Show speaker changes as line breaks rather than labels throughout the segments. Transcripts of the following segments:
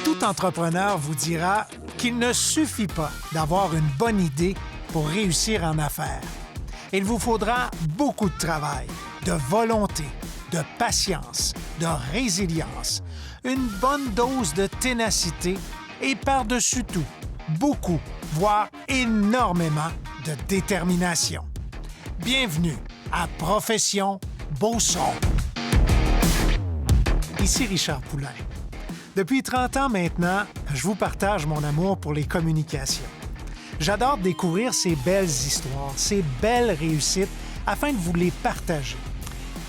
Tout entrepreneur vous dira qu'il ne suffit pas d'avoir une bonne idée pour réussir en affaires. Il vous faudra beaucoup de travail, de volonté, de patience, de résilience, une bonne dose de ténacité et par-dessus tout, beaucoup, voire énormément de détermination. Bienvenue à Profession Beauceron. Ici Richard Poulain. Depuis 30 ans maintenant, je vous partage mon amour pour les communications. J'adore découvrir ces belles histoires, ces belles réussites, afin de vous les partager.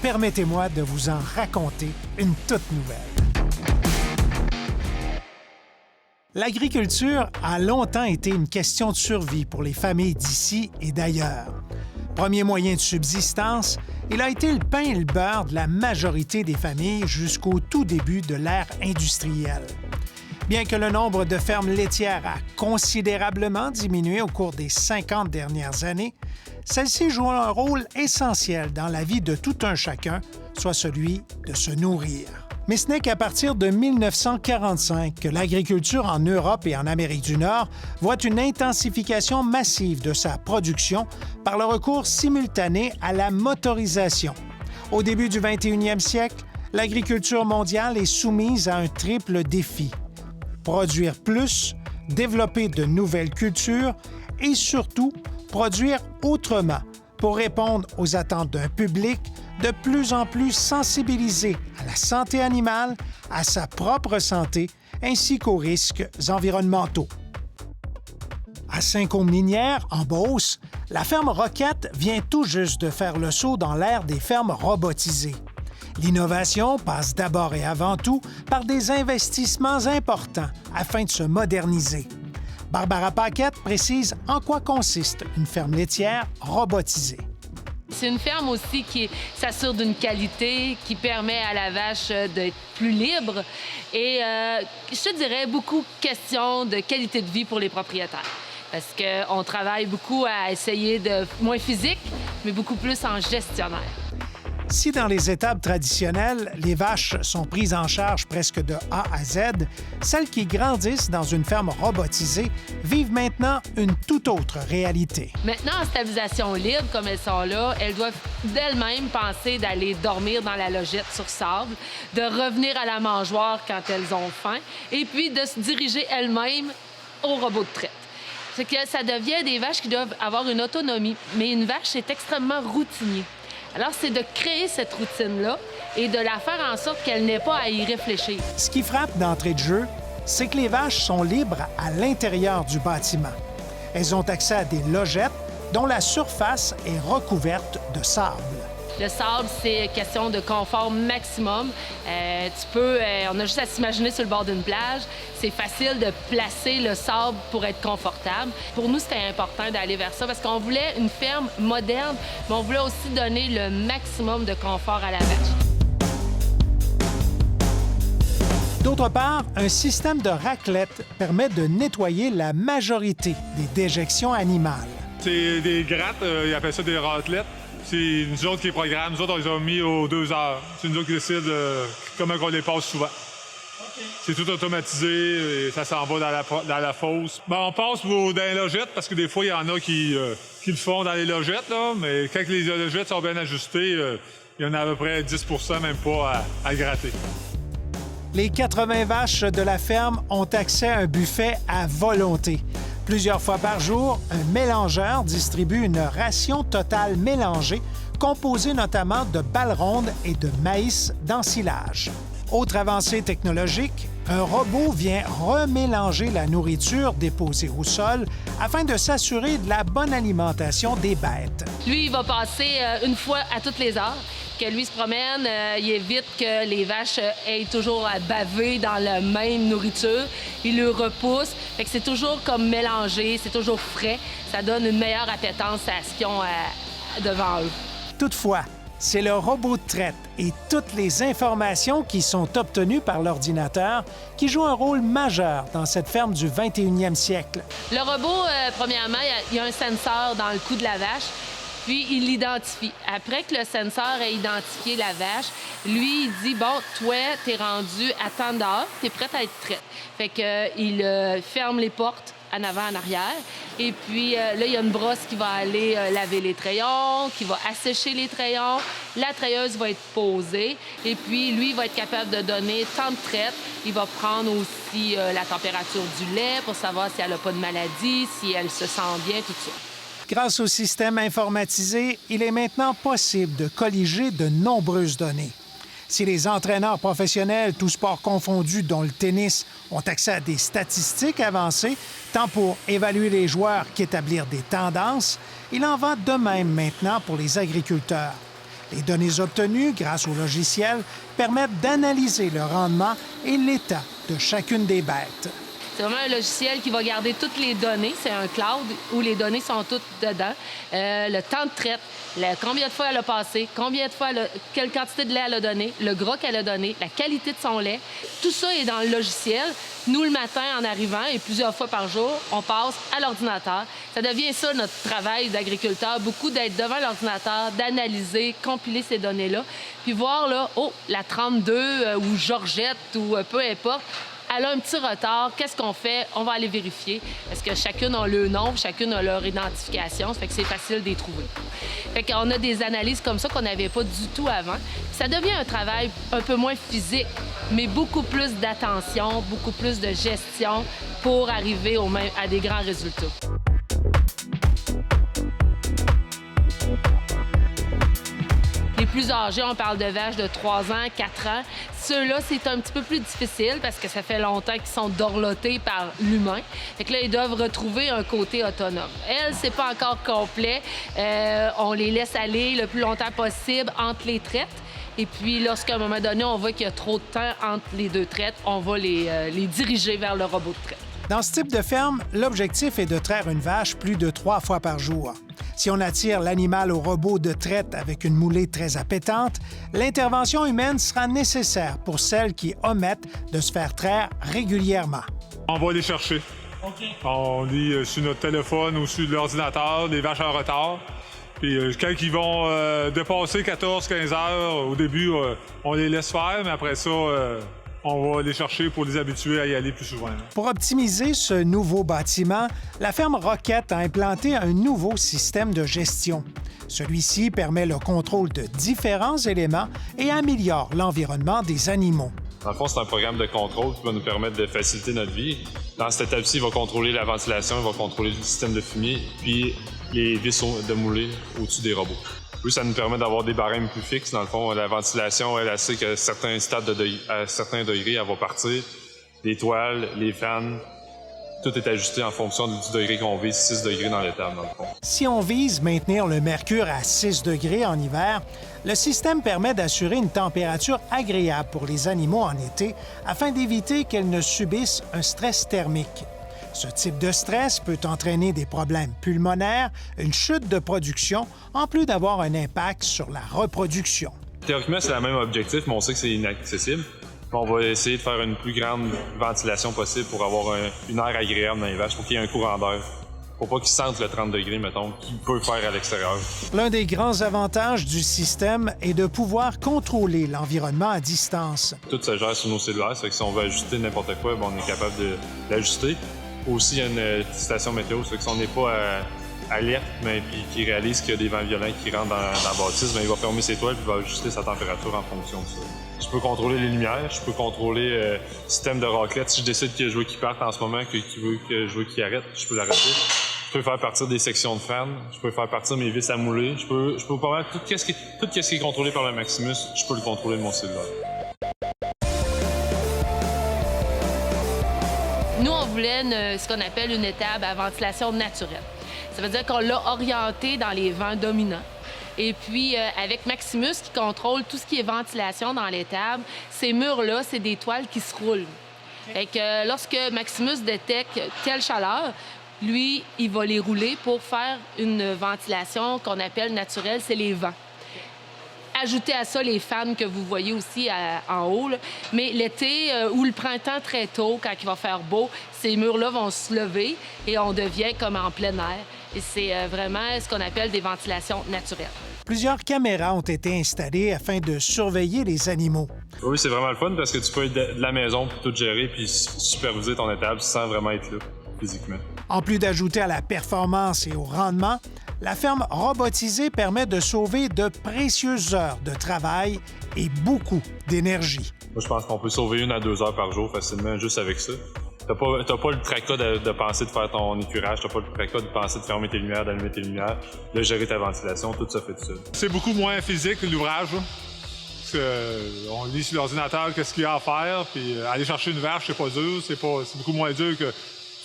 Permettez-moi de vous en raconter une toute nouvelle. L'agriculture a longtemps été une question de survie pour les familles d'ici et d'ailleurs. Premier moyen de subsistance, il a été le pain et le beurre de la majorité des familles jusqu'au tout début de l'ère industrielle. Bien que le nombre de fermes laitières a considérablement diminué au cours des 50 dernières années, celles-ci jouent un rôle essentiel dans la vie de tout un chacun, soit celui de se nourrir. Mais ce n'est qu'à partir de 1945 que l'agriculture en Europe et en Amérique du Nord voit une intensification massive de sa production par le recours simultané à la motorisation. Au début du 21e siècle, l'agriculture mondiale est soumise à un triple défi: produire plus, développer de nouvelles cultures et surtout produire autrement pour répondre aux attentes d'un public de plus en plus sensibilisé à la santé animale, à sa propre santé, ainsi qu'aux risques environnementaux. À Saint-Côme-Minière, en Beauce, la ferme Roquette vient tout juste de faire le saut dans l'ère des fermes robotisées. L'innovation passe d'abord et avant tout par des investissements importants afin de se moderniser. Barbara Paquette précise en quoi consiste une ferme laitière robotisée.
C'est une ferme aussi qui s'assure d'une qualité, qui permet à la vache d'être plus libre et je te dirais beaucoup question de qualité de vie pour les propriétaires. Parce qu'on travaille beaucoup à essayer de moins physique, mais beaucoup plus en gestionnaire.
Si dans les étapes traditionnelles, les vaches sont prises en charge presque de A à Z, celles qui grandissent dans une ferme robotisée vivent maintenant une toute autre réalité.
Maintenant, en stabilisation libre, comme elles sont là, elles doivent d'elles-mêmes penser d'aller dormir dans la logette sur sable, de revenir à la mangeoire quand elles ont faim, et puis de se diriger elles-mêmes au robot de traite. C'est que ça devient des vaches qui doivent avoir une autonomie, mais une vache, c'est extrêmement routinier. Alors, c'est de créer cette routine-là et de la faire en sorte qu'elle n'ait pas à y réfléchir.
Ce qui frappe d'entrée de jeu, c'est que les vaches sont libres à l'intérieur du bâtiment. Elles ont accès à des logettes dont la surface est recouverte de sable.
Le sable, c'est question de confort maximum. On a juste à s'imaginer sur le bord d'une plage. C'est facile de placer le sable pour être confortable. Pour nous, c'était important d'aller vers ça parce qu'on voulait une ferme moderne, mais on voulait aussi donner le maximum de confort à la vache.
D'autre part, un système de raclette permet de nettoyer la majorité des déjections animales.
C'est des grattes, ils appellent ça des raclettes. C'est nous autres qui les programment. Nous autres, on les a mis aux 2 heures. C'est nous autres qui décident comment on les passe souvent. Okay. C'est tout automatisé et ça s'en va dans la fosse. Ben, on passe dans les logettes parce que des fois, il y en a qui le font dans les logettes. Là, mais quand les logettes sont bien ajustées, il y en a à peu près 10 % même pas à gratter.
Les 80 vaches de la ferme ont accès à un buffet à volonté. Plusieurs fois par jour, un mélangeur distribue une ration totale mélangée, composée notamment de balles rondes et de maïs d'ensilage. Autre avancée technologique, un robot vient remélanger la nourriture déposée au sol afin de s'assurer de la bonne alimentation des bêtes.
Lui, il va passer une fois à toutes les heures. Que lui se promène, il évite que les vaches aient toujours à baver dans la même nourriture. Il le repousse. Fait que c'est toujours comme mélangé, c'est toujours frais. Ça donne une meilleure appétence à ce qu'ils ont devant eux.
Toutefois, c'est le robot de traite et toutes les informations qui sont obtenues par l'ordinateur qui jouent un rôle majeur dans cette ferme du 21e siècle.
Le robot, premièrement, il y a un sensor dans le cou de la vache puis il l'identifie. Après que le senseur ait identifié la vache, lui, il dit, bon, toi, t'es rendu à tant d'heures, t'es prête à être traite. Fait qu'il ferme les portes en avant, en arrière. Et puis là, il y a une brosse qui va aller laver les trayons, qui va assécher les trayons. La treilleuse va être posée. Et puis, lui, il va être capable de donner tant de traites. Il va prendre aussi la température du lait pour savoir si elle n'a pas de maladie, si elle se sent bien, tout ça.
Grâce au système informatisé, il est maintenant possible de colliger de nombreuses données. Si les entraîneurs professionnels, tous sports confondus, dont le tennis, ont accès à des statistiques avancées, tant pour évaluer les joueurs qu'établir des tendances, il en va de même maintenant pour les agriculteurs. Les données obtenues grâce au logiciel permettent d'analyser le rendement et l'état de chacune des bêtes.
C'est vraiment un logiciel qui va garder toutes les données. C'est un cloud où les données sont toutes dedans. Le temps de traite, combien de fois elle a passé, quelle quantité de lait elle a donné, le gras qu'elle a donné, la qualité de son lait. Tout ça est dans le logiciel. Nous, le matin, en arrivant, et plusieurs fois par jour, on passe à l'ordinateur. Ça devient ça, notre travail d'agriculteur, beaucoup d'être devant l'ordinateur, d'analyser, compiler ces données-là, puis voir, là, la 32 ou Georgette ou peu importe, elle a un petit retard. Qu'est-ce qu'on fait? On va aller vérifier. Parce que chacune a leur nom, chacune a leur identification. Ça fait que c'est facile de les trouver. Fait qu'on a des analyses comme ça qu'on n'avait pas du tout avant. Ça devient un travail un peu moins physique, mais beaucoup plus d'attention, beaucoup plus de gestion pour arriver à des grands résultats. Les plus âgés, on parle de vaches de 3 ans, 4 ans. Ceux-là, c'est un petit peu plus difficile parce que ça fait longtemps qu'ils sont dorlotés par l'humain. Fait que là, ils doivent retrouver un côté autonome. Elles, c'est pas encore complet. On les laisse aller le plus longtemps possible entre les traites. Et puis, lorsqu'à un moment donné, on voit qu'il y a trop de temps entre les deux traites, on va les diriger vers le robot de traite.
Dans ce type de ferme, l'objectif est de traire une vache plus de 3 fois par jour. Si on attire l'animal au robot de traite avec une moulée très appétante, l'intervention humaine sera nécessaire pour celles qui omettent de se faire traire régulièrement.
On va les chercher. Okay. On lit sur notre téléphone ou sur l'ordinateur les vaches en retard. Puis quand ils vont dépasser 14-15 heures, au début, on les laisse faire, mais après ça, on va les chercher pour les habituer à y aller plus souvent.
Pour optimiser ce nouveau bâtiment, la ferme Roquette a implanté un nouveau système de gestion. Celui-ci permet le contrôle de différents éléments et améliore l'environnement des animaux.
Dans le fond, c'est un programme de contrôle qui va nous permettre de faciliter notre vie. Dans cette étape-ci, il va contrôler la ventilation, il va contrôler le système de fumier, puis les vis de moulée au-dessus des robots. Oui, ça nous permet d'avoir des barèmes plus fixes. Dans le fond, la ventilation, elle sait qu'à certains stades à certains degrés, elle va partir. Les toiles, les fans, tout est ajusté en fonction du degré qu'on vise, 6 degrés dans l'étable, dans le fond.
Si on vise maintenir le mercure à 6 degrés en hiver, le système permet d'assurer une température agréable pour les animaux en été afin d'éviter qu'elles ne subissent un stress thermique. Ce type de stress peut entraîner des problèmes pulmonaires, une chute de production, en plus d'avoir un impact sur la reproduction.
Théoriquement, c'est le même objectif, mais on sait que c'est inaccessible. On va essayer de faire une plus grande ventilation possible pour avoir une air agréable dans les vaches, pour qu'il y ait un courant d'air. Pour pas qu'ils sentent le 30 degrés, mettons, qu'ils peuvent faire à l'extérieur.
L'un des grands avantages du système est de pouvoir contrôler l'environnement à distance.
Tout se gère sur nos cellulaires, c'est que si on veut ajuster n'importe quoi, on est capable de l'ajuster. Aussi, il y a une station météo, c'est que si on n'est pas alerte, mais puis qui réalise qu'il y a des vents violents qui rentrent dans la bâtisse, il va fermer ses toiles et va ajuster sa température en fonction de ça. Je peux contrôler les lumières, je peux contrôler le système de raclette. Si je décide que je veux qu'il parte en ce moment, que je veux qu'il arrête, je peux l'arrêter. Je peux faire partir des sections de fans, je peux faire partir mes vis à mouler, je peux pas mal tout ce qui est contrôlé par le Maximus, je peux le contrôler de mon cellulaire.
Nous, on voulait ce qu'on appelle une étable à ventilation naturelle. Ça veut dire qu'on l'a orienté dans les vents dominants. Et puis, avec Maximus, qui contrôle tout ce qui est ventilation dans l'étable, ces murs-là, c'est des toiles qui se roulent. Fait que lorsque Maximus détecte telle chaleur, lui, il va les rouler pour faire une ventilation qu'on appelle naturelle, c'est les vents. Ajoutez à ça les fans que vous voyez aussi en haut. Là. Mais l'été ou le printemps très tôt, quand il va faire beau, ces murs-là vont se lever et on devient comme en plein air. Et c'est vraiment ce qu'on appelle des ventilations naturelles.
Plusieurs caméras ont été installées afin de surveiller les animaux.
Oui, c'est vraiment le fun parce que tu peux être de la maison pour tout gérer puis superviser ton étable sans vraiment être là physiquement.
En plus d'ajouter à la performance et au rendement, la ferme robotisée permet de sauver de précieuses heures de travail et beaucoup d'énergie.
Moi, je pense qu'on peut sauver 1 à 2 heures par jour facilement juste avec ça. T'as pas le tracas de penser de faire ton écurage, t'as pas le tracas de penser de fermer tes lumières, d'allumer tes lumières, de gérer ta ventilation, tout ça fait tout seul.
C'est beaucoup moins physique, l'ouvrage, là. Parce qu'on lit sur l'ordinateur qu'est-ce qu'il y a à faire, puis aller chercher une vache, c'est pas dur, c'est beaucoup moins dur que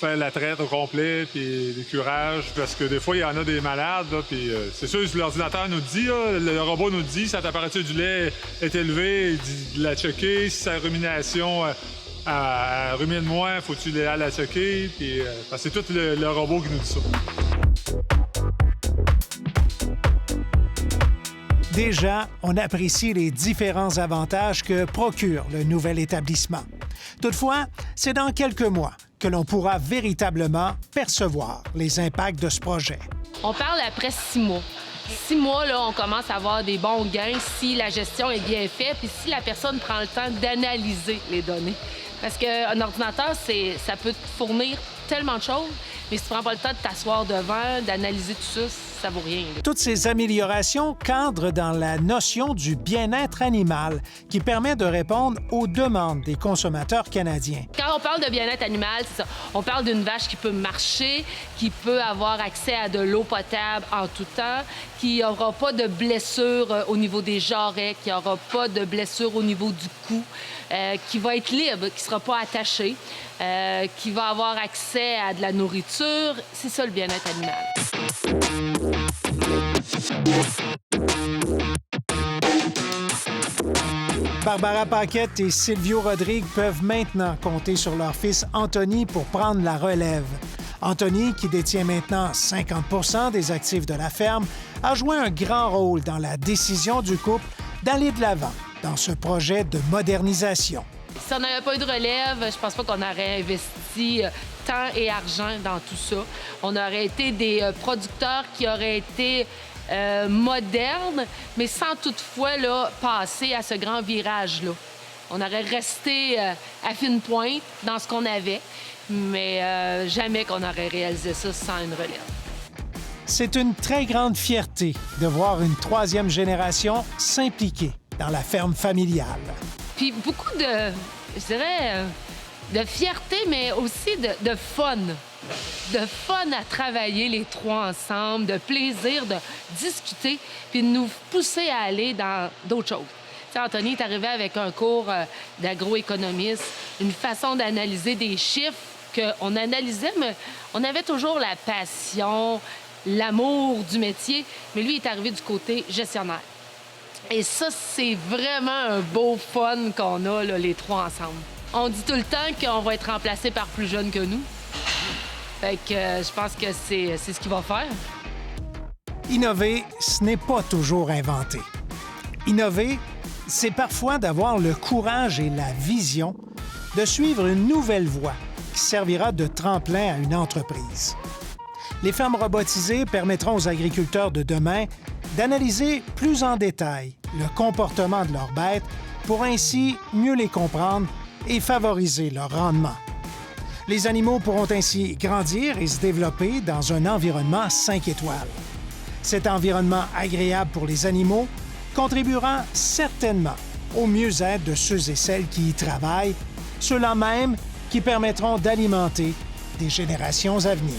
faire la traite au complet, puis l'écurage, parce que des fois, il y en a des malades, là, puis c'est sûr, l'ordinateur nous dit, là, le robot nous dit, si la température du lait est élevée, il dit de la checker, si sa rumination rumine moins, faut-tu la checker, puis c'est tout le robot qui nous dit ça.
Déjà, on apprécie les différents avantages que procure le nouvel établissement. Toutefois, c'est dans quelques mois que l'on pourra véritablement percevoir les impacts de ce projet.
On parle après 6 mois. 6 mois, là, on commence à avoir des bons gains si la gestion est bien faite puis si la personne prend le temps d'analyser les données. Parce qu'un ordinateur, ça peut te fournir tellement de choses, mais si tu ne prends pas le temps de t'asseoir devant, d'analyser tout ça, ça vaut rien.
Toutes ces améliorations cadrent dans la notion du bien-être animal qui permet de répondre aux demandes des consommateurs canadiens.
Quand on parle de bien-être animal, c'est ça. On parle d'une vache qui peut marcher, qui peut avoir accès à de l'eau potable en tout temps, qui n'aura pas de blessures au niveau des jarrets, qui n'aura pas de blessures au niveau du cou, qui va être libre, qui ne sera pas attaché, qui va avoir accès à de la nourriture. C'est ça le bien-être animal.
Barbara Paquette et Silvio Rodrigue peuvent maintenant compter sur leur fils Anthony pour prendre la relève. Anthony, qui détient maintenant 50 des actifs de la ferme, a joué un grand rôle dans la décision du couple d'aller de l'avant dans ce projet de modernisation.
Si on n'avait pas eu de relève, je pense pas qu'on aurait investi temps et argent dans tout ça. On aurait été des producteurs qui auraient été modernes, mais sans toutefois là, passer à ce grand virage-là. On aurait resté à fine pointe dans ce qu'on avait, mais jamais qu'on aurait réalisé ça sans une relève.
C'est une très grande fierté de voir une 3e génération s'impliquer dans la ferme familiale.
Puis beaucoup de, je dirais, de fierté, mais aussi de fun. De fun à travailler les 3 ensemble, de plaisir de discuter, puis de nous pousser à aller dans d'autres choses. T'sais, Anthony est arrivé avec un cours d'agroéconomiste, une façon d'analyser des chiffres qu'on analysait, mais on avait toujours la passion, l'amour du métier, mais lui est arrivé du côté gestionnaire. Et ça, c'est vraiment un beau fun qu'on a, là, les 3 ensemble. On dit tout le temps qu'on va être remplacé par plus jeunes que nous. Fait que je pense que c'est ce qu'il va faire.
Innover, ce n'est pas toujours inventer. Innover, c'est parfois d'avoir le courage et la vision de suivre une nouvelle voie qui servira de tremplin à une entreprise. Les fermes robotisées permettront aux agriculteurs de demain d'analyser plus en détail le comportement de leurs bêtes pour ainsi mieux les comprendre et favoriser leur rendement. Les animaux pourront ainsi grandir et se développer dans un environnement 5 étoiles. Cet environnement agréable pour les animaux contribuera certainement au mieux-être de ceux et celles qui y travaillent, ceux-là même qui permettront d'alimenter des générations à venir.